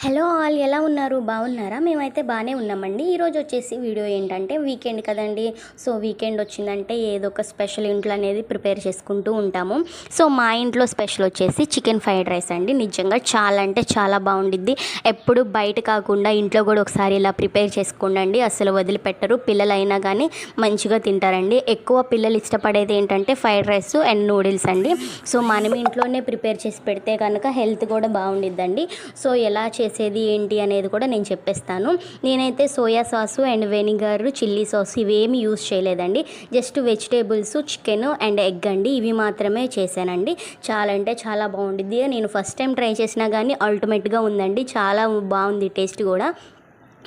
Hello all, ఎలా ఉన్నారు? బాగున్నారా? మేమైతే బాగానే ఉన్నామండి. ఈరోజు వచ్చేసి వీడియో ఏంటంటే వీకెండ్ కదండి. సో వీకెండ్ వచ్చిందంటే ఏదో ఒక స్పెషల్ ఇంట్లో అనేది ప్రిపేర్ చేసుకుంటూ ఉంటాము. సో మా ఇంట్లో స్పెషల్ వచ్చేసి చికెన్ ఫ్రైడ్ రైస్ అండి. నిజంగా చాలా అంటే చాలా బాగుండిద్ది. ఎప్పుడు బయట కాకుండా ఇంట్లో కూడా ఒకసారి ఇలా ప్రిపేర్ చేసుకోండి. అసలు వదిలిపెట్టరు. పిల్లలైనా కానీ మంచిగా తింటారండి. ఎక్కువ పిల్లలు ఇష్టపడేది ఏంటంటే ఫ్రైడ్ రైస్ అండ్ నూడిల్స్ అండి. సో మనం ఇంట్లోనే ప్రిపేర్ చేసి పెడితే కనుక హెల్త్ కూడా బాగుండిద్దండి. సో ఎలా చేసేది ఏంటి అనేది కూడా నేను చెప్పేస్తాను. నేనైతే soya sauce and vinegar, chilli sauce ఇవేమి యూస్ చేయలేదండి. Just vegetables, chicken and egg అండి, ఇవి మాత్రమే చేశానండి. చాలా అంటే చాలా బాగుండిద్ది. నేను ఫస్ట్ టైం ట్రై చేసినా కానీ అల్టిమేట్గా ఉందండి. చాలా బాగుంది టేస్ట్ కూడా.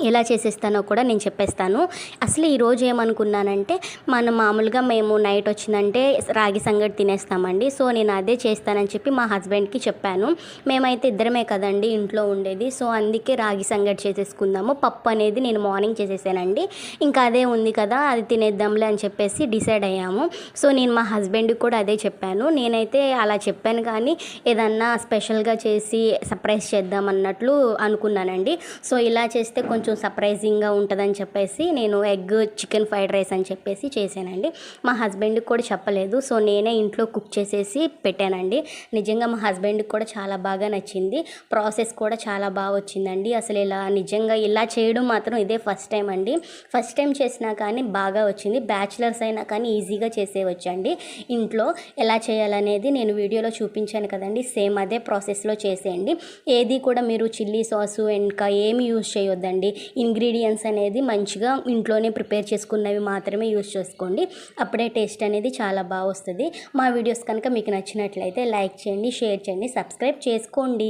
ఎలా చేసేస్తానో కూడా నేను చెప్పేస్తాను. అసలు ఈరోజు ఏమనుకున్నానంటే మనం మామూలుగా మేము నైట్ వచ్చిందంటే రాగి సంగటి తినేస్తామండి. సో నేను అదే చేస్తానని చెప్పి మా హస్బెండ్కి చెప్పాను. మేమైతే ఇద్దరమే కదండి ఇంట్లో ఉండేది. సో అందుకే రాగి సంగటి చేసేసుకుందాము. పప్పు అనేది నేను మార్నింగ్ చేసేసానండి. ఇంకా అదే ఉంది కదా, అది తినేద్దాంలే అని చెప్పేసి డిసైడ్ అయ్యాము. సో నేను మా హస్బెండ్కి కూడా అదే చెప్పాను. నేనైతే అలా చెప్పాను కానీ ఏదన్నా స్పెషల్గా చేసి సర్ప్రైజ్ చేద్దాం అన్నట్లు అనుకున్నానండి. సో ఇలా చేస్తే కొంచెం సర్ప్రైజింగ్గా ఉంటుందని చెప్పేసి నేను ఎగ్ చికెన్ ఫ్రైడ్ రైస్ అని చెప్పేసి చేశానండి. మా హస్బెండ్కి కూడా చెప్పలేదు. సో నేనే ఇంట్లో కుక్ చేసేసి పెట్టానండి. నిజంగా మా హస్బెండ్కి కూడా చాలా బాగా నచ్చింది. ప్రాసెస్ కూడా చాలా బాగా వచ్చిందండి. అసలు ఇలా నిజంగా ఇలా చేయడం మాత్రం ఇదే ఫస్ట్ టైం అండి. ఫస్ట్ టైం చేసినా కానీ బాగా వచ్చింది. బ్యాచిలర్స్ అయినా కానీ ఈజీగా చేసేవచ్చండి. ఇంట్లో ఎలా చేయాలనేది నేను వీడియోలో చూపించాను కదండి, సేమ్ అదే ప్రాసెస్లో చేసేయండి. ఏది కూడా మీరు చిల్లీ సాసు ఇంకా ఏమి యూజ్ చేయొద్దండి. ఇంగ్రీడియంట్స్ అనేది మంచిగా ఇంట్లోనే ప్రిపేర్ చేసుకున్నవి మాత్రమే యూజ్ చేసుకోండి. అప్పుడే టేస్ట్ అనేది చాలా బాగా వస్తుంది. మా వీడియోస్ కనుక మీకు నచ్చినట్లయితే లైక్ చేయండి, షేర్ చేయండి, సబ్స్క్రైబ్ చేసుకోండి.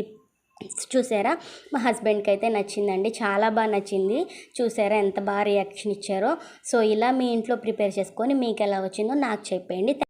చూసారా, మా హస్బెండ్కి అయితే నచ్చిందండి. చాలా బాగా నచ్చింది. చూసారా ఎంత బాగా రియాక్షన్ ఇచ్చారో. సో ఇలా మీ ఇంట్లో ప్రిపేర్ చేసుకొని మీకు ఎలా వచ్చిందో నాకు చెప్పండి.